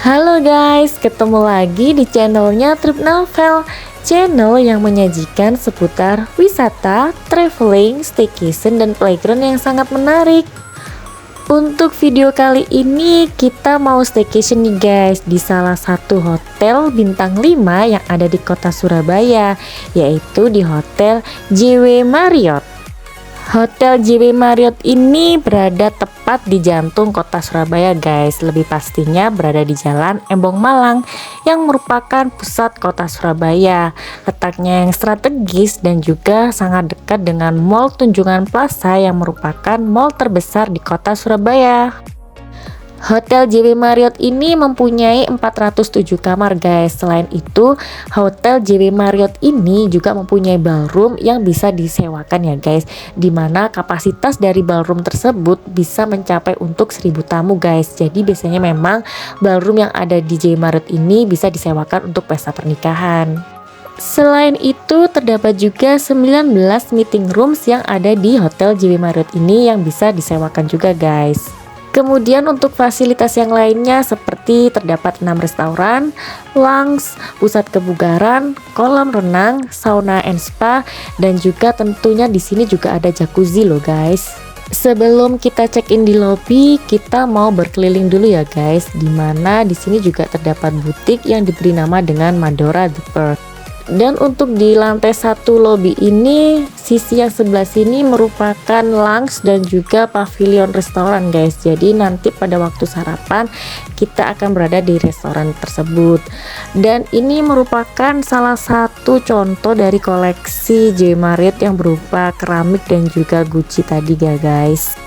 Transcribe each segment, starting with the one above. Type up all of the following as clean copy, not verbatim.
Halo guys, ketemu lagi di channelnya Trip Novel, channel yang menyajikan seputar wisata, traveling, staycation, dan playground yang sangat menarik. Untuk video kali ini kita mau staycation nih guys di salah satu hotel bintang 5 yang ada di kota Surabaya, yaitu di Hotel JW Marriott. Hotel JW Marriott ini berada tepat di jantung kota Surabaya guys, lebih pastinya berada di Jalan Embong Malang yang merupakan pusat kota Surabaya. Letaknya yang strategis dan juga sangat dekat dengan Mall Tunjungan Plaza yang merupakan mall terbesar di kota Surabaya. Hotel JW Marriott ini mempunyai 407 kamar guys. Selain itu, Hotel JW Marriott ini juga mempunyai ballroom yang bisa disewakan ya guys, dimana kapasitas dari ballroom tersebut bisa mencapai untuk 1000 tamu guys. Jadi biasanya memang ballroom yang ada di JW Marriott ini bisa disewakan untuk pesta pernikahan. Selain itu, terdapat juga 19 meeting rooms yang ada di Hotel JW Marriott ini yang bisa disewakan juga guys. Kemudian untuk fasilitas yang lainnya seperti terdapat 6 restoran, lounge, pusat kebugaran, kolam renang, sauna and spa, dan juga tentunya di sini juga ada jacuzzi loh guys. Sebelum kita check-in di lobby, kita mau berkeliling dulu ya guys, dimana di sini juga terdapat butik yang diberi nama dengan Madora The Pearl. Dan untuk di lantai 1 lobby ini, sisi yang sebelah sini merupakan lounge dan juga pavilion restoran guys. Jadi nanti pada waktu sarapan kita akan berada di restoran tersebut. Dan ini merupakan salah satu contoh dari koleksi JW Marriott yang berupa keramik dan juga Gucci tadi ya guys.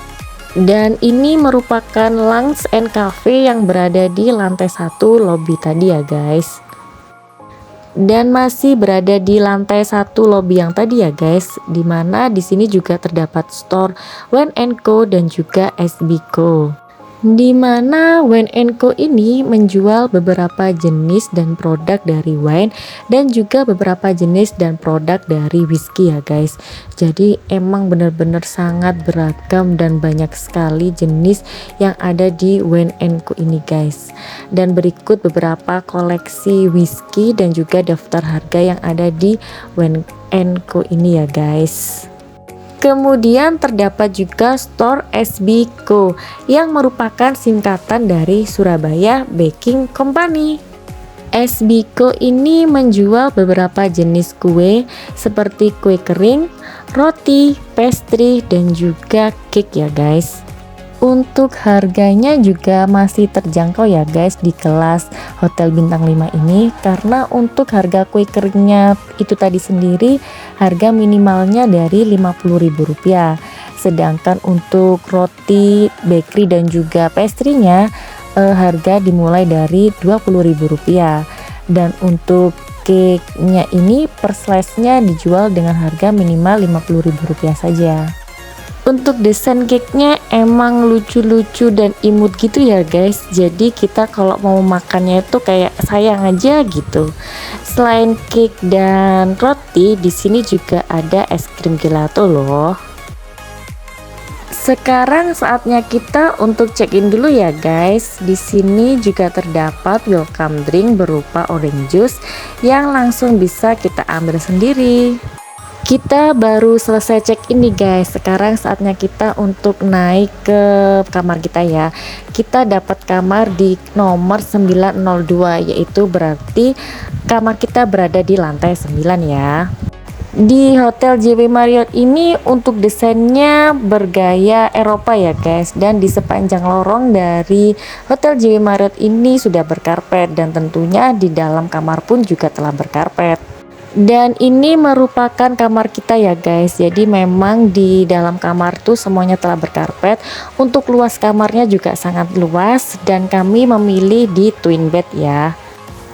Dan ini merupakan lounge and cafe yang berada di lantai 1 lobby tadi ya guys. Dan masih berada di lantai 1 lobby yang tadi ya guys, dimana di sini juga terdapat store Wine & Co dan juga SB Co, dimana Wine & Co ini menjual beberapa jenis dan produk dari wine dan juga beberapa jenis dan produk dari whisky ya guys. Jadi emang benar-benar sangat beragam dan banyak sekali jenis yang ada di Wine & Co ini guys. Dan berikut beberapa koleksi whisky dan juga daftar harga yang ada di Wine & Co ini ya guys. Kemudian terdapat juga store SB Co yang merupakan singkatan dari Surabaya Baking Company. SB Co ini menjual beberapa jenis kue seperti kue kering, roti, pastry, dan juga cake ya guys. Untuk harganya juga masih terjangkau ya guys di kelas Hotel Bintang 5 ini, karena untuk harga kue keringnya itu tadi sendiri harga minimalnya dari Rp50.000. Sedangkan untuk roti, bakery, dan juga pastry-nya harga dimulai dari Rp20.000. Dan untuk cake-nya ini per slice-nya dijual dengan harga minimal Rp50.000 saja. Untuk desain cake-nya emang lucu-lucu dan imut gitu ya guys. Jadi kita kalau mau makannya itu kayak sayang aja gitu. Selain cake dan roti, di sini juga ada es krim gelato loh. Sekarang saatnya kita untuk check-in dulu ya guys. Di sini juga terdapat welcome drink berupa orange juice yang langsung bisa kita ambil sendiri. Kita baru selesai check in nih guys. Sekarang saatnya kita untuk naik ke kamar kita ya. Kita dapat kamar di nomor 902, yaitu berarti kamar kita berada di lantai 9 ya. Di Hotel JW Marriott ini untuk desainnya bergaya Eropa ya guys, dan di sepanjang lorong dari Hotel JW Marriott ini sudah berkarpet, dan tentunya di dalam kamar pun juga telah berkarpet. Dan ini merupakan kamar kita ya guys, jadi memang di dalam kamar tuh semuanya telah berkarpet. Untuk luas kamarnya juga sangat luas, dan kami memilih di twin bed ya.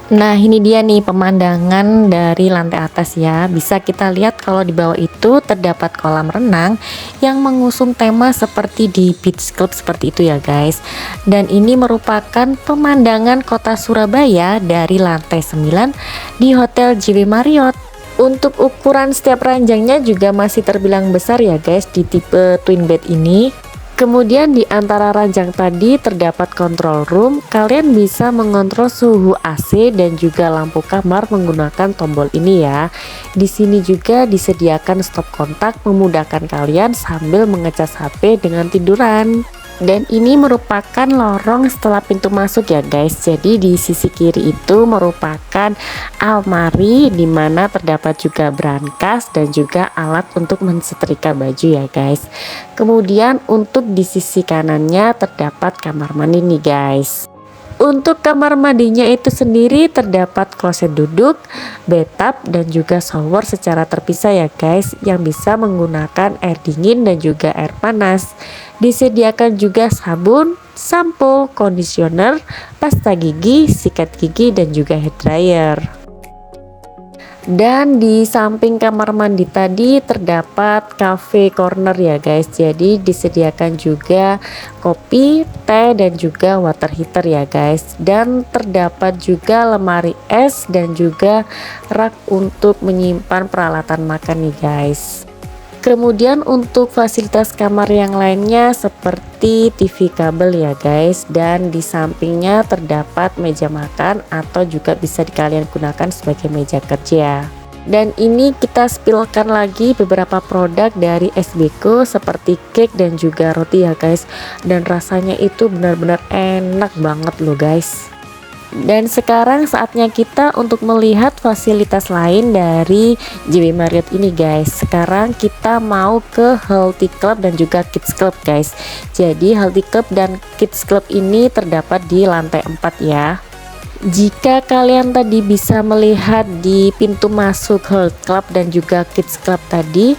Nah ini dia nih pemandangan dari lantai atas ya. Bisa kita lihat kalau di bawah itu terdapat kolam renang yang mengusung tema seperti di beach club seperti itu ya guys. Dan ini merupakan pemandangan kota Surabaya dari lantai 9 di Hotel JW Marriott. Untuk ukuran setiap ranjangnya juga masih terbilang besar ya guys di tipe twin bed ini. Kemudian di antara ranjang tadi terdapat control room. Kalian bisa mengontrol suhu AC dan juga lampu kamar menggunakan tombol ini ya. Di sini juga disediakan stop kontak, memudahkan kalian sambil mengecas HP dengan tiduran. Dan ini merupakan lorong setelah pintu masuk ya guys. Jadi di sisi kiri itu merupakan almari, dimana terdapat juga brankas dan juga alat untuk mensetrika baju ya guys. Kemudian untuk di sisi kanannya terdapat kamar mandi nih guys. Untuk kamar mandinya itu sendiri terdapat kloset duduk, bathtub, dan juga shower secara terpisah ya guys, yang bisa menggunakan air dingin dan juga air panas. Disediakan juga sabun, sampo, conditioner, pasta gigi, sikat gigi, dan juga hair dryer. Dan di samping kamar mandi tadi terdapat cafe corner ya guys. Jadi disediakan juga kopi, teh, dan juga water heater ya guys. Dan terdapat juga lemari es dan juga rak untuk menyimpan peralatan makan nih guys. Kemudian untuk fasilitas kamar yang lainnya seperti TV kabel ya guys, dan di sampingnya terdapat meja makan atau juga bisa kalian gunakan sebagai meja kerja. Dan ini kita spillkan lagi beberapa produk dari SBK seperti cake dan juga roti ya guys, dan rasanya itu benar-benar enak banget loh guys. Dan sekarang saatnya kita untuk melihat fasilitas lain dari JW Marriott ini guys. Sekarang kita mau ke Healthy Club dan juga Kids Club guys. Jadi Healthy Club dan Kids Club ini terdapat di lantai 4 ya. Jika kalian tadi bisa melihat di pintu masuk Healthy Club dan juga Kids Club tadi,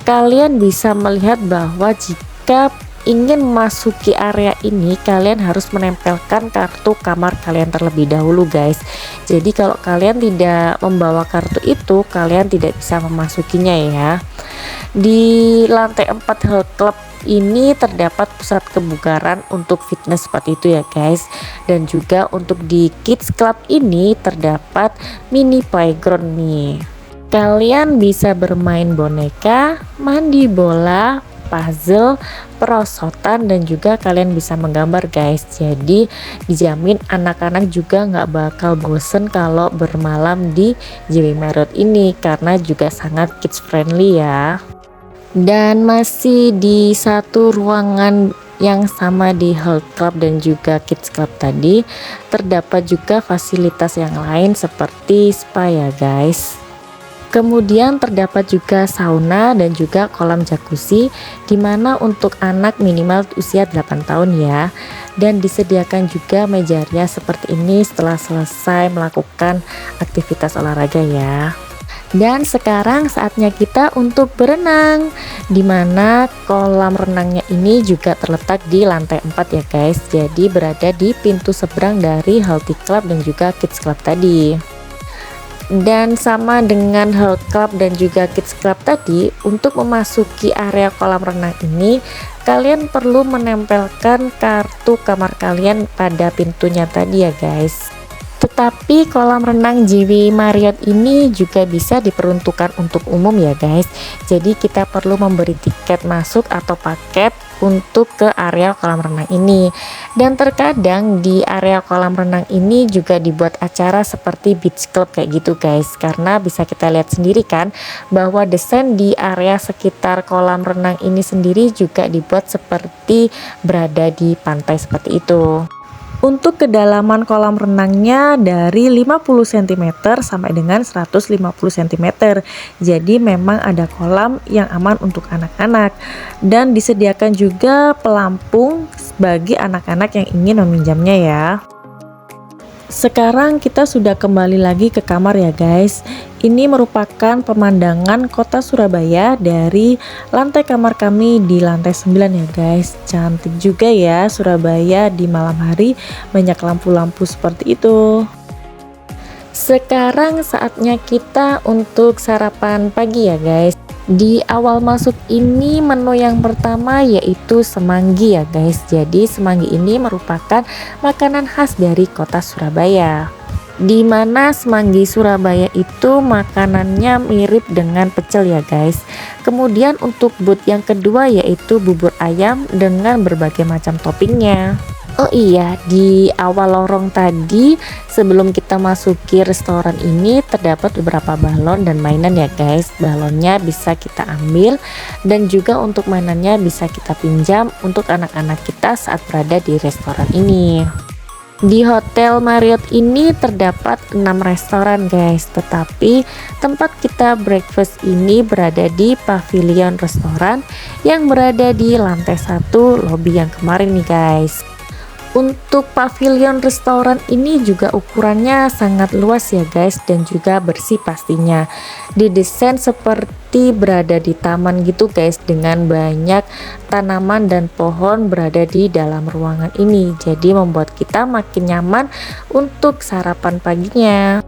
kalian bisa melihat bahwa jika ingin memasuki area ini kalian harus menempelkan kartu kamar kalian terlebih dahulu guys. Jadi kalau kalian tidak membawa kartu itu kalian tidak bisa memasukinya ya. Di lantai 4 Health Club ini terdapat pusat kebugaran untuk fitness seperti itu ya guys. Dan juga untuk di Kids Club ini terdapat mini playground nih. Kalian bisa bermain boneka, mandi bola, puzzle, perosotan, dan juga kalian bisa menggambar guys. Jadi dijamin anak-anak juga nggak bakal bosen kalau bermalam di JW Marriott ini karena juga sangat kids friendly ya. Dan masih di satu ruangan yang sama di Health Club dan juga Kids Club tadi terdapat juga fasilitas yang lain seperti spa ya guys. Kemudian terdapat juga sauna dan juga kolam jacuzzi, dimana untuk anak minimal usia 8 tahun ya. Dan disediakan juga meja rias seperti ini setelah selesai melakukan aktivitas olahraga ya. Dan sekarang saatnya kita untuk berenang, dimana kolam renangnya ini juga terletak di lantai 4 ya guys. Jadi berada di pintu seberang dari Healthy Club dan juga Kids Club tadi. Dan sama dengan Health Club dan juga Kids Club tadi, untuk memasuki area kolam renang ini kalian perlu menempelkan kartu kamar kalian pada pintunya tadi ya guys. Tetapi kolam renang JW Marriott ini juga bisa diperuntukkan untuk umum ya guys. Jadi kita perlu memberi tiket masuk atau paket untuk ke area kolam renang ini. Dan terkadang di area kolam renang ini juga dibuat acara seperti beach club kayak gitu guys, karena bisa kita lihat sendiri kan bahwa desain di area sekitar kolam renang ini sendiri juga dibuat seperti berada di pantai seperti itu. Untuk kedalaman kolam renangnya dari 50 cm sampai dengan 150 cm. Jadi memang ada kolam yang aman untuk anak-anak. Dan disediakan juga pelampung bagi anak-anak yang ingin meminjamnya ya. Sekarang kita sudah kembali lagi ke kamar ya guys. Ini merupakan pemandangan kota Surabaya dari lantai kamar kami di lantai 9 ya guys. Cantik juga ya Surabaya di malam hari, banyak lampu-lampu seperti itu. Sekarang saatnya kita untuk sarapan pagi ya guys. Di awal masuk ini menu yang pertama yaitu semanggi ya guys. Jadi semanggi ini merupakan makanan khas dari kota Surabaya, di mana semanggi Surabaya itu makanannya mirip dengan pecel ya guys. Kemudian untuk but yang kedua yaitu bubur ayam dengan berbagai macam toppingnya. Oh iya, di awal lorong tadi sebelum kita masuki restoran ini terdapat beberapa balon dan mainan ya guys. Balonnya bisa kita ambil dan juga untuk mainannya bisa kita pinjam untuk anak-anak kita saat berada di restoran ini. Di Hotel Marriott ini terdapat 6 restoran guys, tetapi tempat kita breakfast ini berada di pavilion restoran yang berada di lantai 1 lobby yang kemarin nih guys. Untuk pavilion restoran ini juga ukurannya sangat luas ya guys, dan juga bersih pastinya. Didesain seperti berada di taman gitu guys, dengan banyak tanaman dan pohon berada di dalam ruangan ini. Jadi membuat kita makin nyaman untuk sarapan paginya.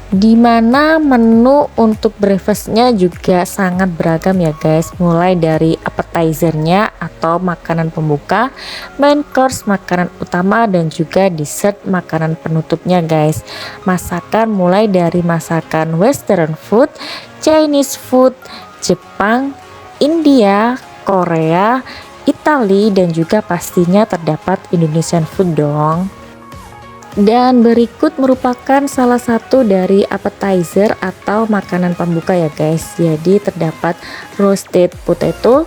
Dimana menu untuk breakfastnya juga sangat beragam ya guys, mulai dari appetizernya atau makanan pembuka, main course makanan utama, dan juga dessert makanan penutupnya guys. Masakan mulai dari masakan western food, Chinese food, Jepang, India, Korea, Italia, dan juga pastinya terdapat Indonesian food dong. Dan berikut merupakan salah satu dari appetizer atau makanan pembuka ya guys. Jadi terdapat roasted potato,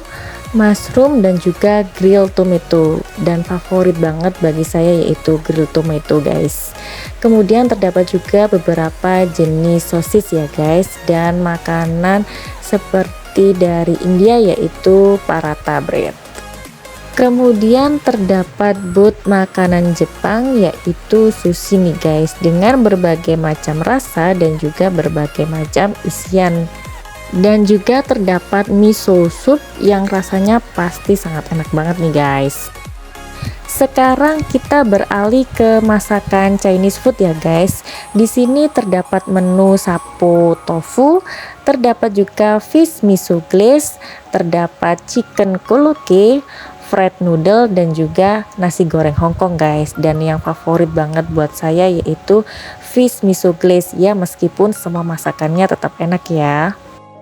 mushroom, dan juga grilled tomato. Dan favorit banget bagi saya yaitu grilled tomato guys. Kemudian terdapat juga beberapa jenis sosis ya guys, dan makanan seperti dari India yaitu paratha bread. Kemudian terdapat booth makanan Jepang yaitu sushi nih guys, dengan berbagai macam rasa dan juga berbagai macam isian. Dan juga terdapat miso soup yang rasanya pasti sangat enak banget nih guys. Sekarang kita beralih ke masakan Chinese food ya guys. Di sini terdapat menu sapo tofu, terdapat juga fish miso glaze, terdapat chicken koloke, fried noodle, dan juga nasi goreng Hongkong guys. Dan yang favorit banget buat saya yaitu fish miso glaze ya, meskipun semua masakannya tetap enak ya.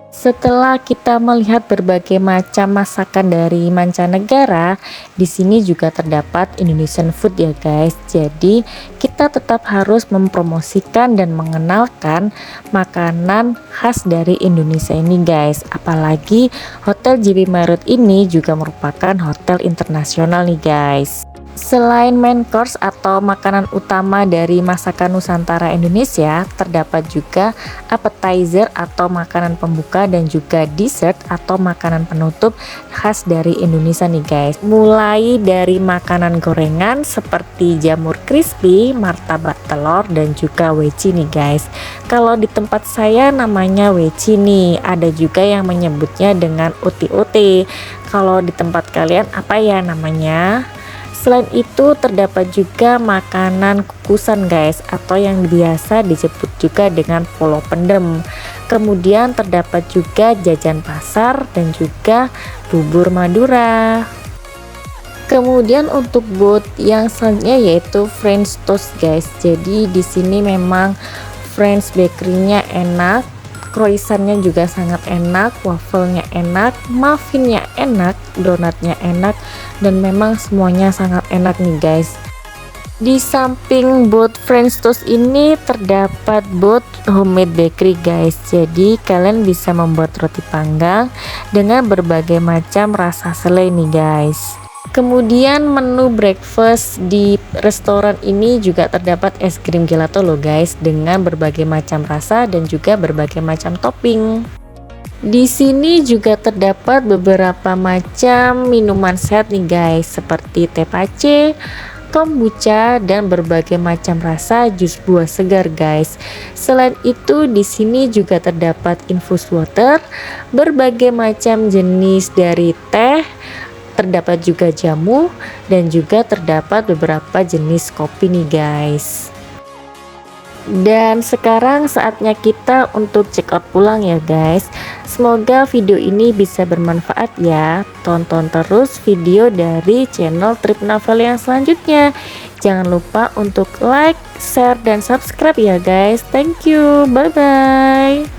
Setelah kita melihat berbagai macam masakan dari mancanegara, di sini juga terdapat Indonesian food ya guys. Jadi kita tetap harus mempromosikan dan mengenalkan makanan khas dari Indonesia ini guys. Apalagi Hotel JW Marriott ini juga merupakan hotel internasional nih guys. Selain main course atau makanan utama dari masakan Nusantara Indonesia, terdapat juga appetizer atau makanan pembuka dan juga dessert atau makanan penutup khas dari Indonesia nih guys. Mulai dari makanan gorengan seperti jamur crispy, martabak telur, dan juga weci nih guys. Kalau di tempat saya namanya weci nih, ada juga yang menyebutnya dengan uti-uti. Kalau di tempat kalian apa ya namanya? Selain itu terdapat juga makanan kukusan guys, atau yang biasa disebut juga dengan polo pendem. Kemudian terdapat juga jajan pasar dan juga bubur Madura. Kemudian untuk booth yang selanjutnya yaitu French toast guys. Jadi di sini memang French bakery-nya enak. croissantnya juga sangat enak, wafelnya enak, muffinnya enak, donatnya enak, dan memang semuanya sangat enak nih guys. Di samping booth French toast ini terdapat booth homemade bakery guys. Jadi kalian bisa membuat roti panggang dengan berbagai macam rasa selai nih guys. Kemudian menu breakfast di restoran ini juga terdapat es krim gelato loh guys, dengan berbagai macam rasa dan juga berbagai macam topping. Di sini juga terdapat beberapa macam minuman sehat nih guys, seperti teh pace, kombucha, dan berbagai macam rasa jus buah segar guys. Selain itu di sini juga terdapat infus water, berbagai macam jenis dari teh, terdapat juga jamu, dan juga terdapat beberapa jenis kopi nih guys. Dan sekarang saatnya kita untuk check out pulang ya guys. Semoga video ini bisa bermanfaat ya. Tonton terus video dari channel Trip Novel yang selanjutnya. Jangan lupa untuk like, share, dan subscribe ya guys. Thank you, bye bye.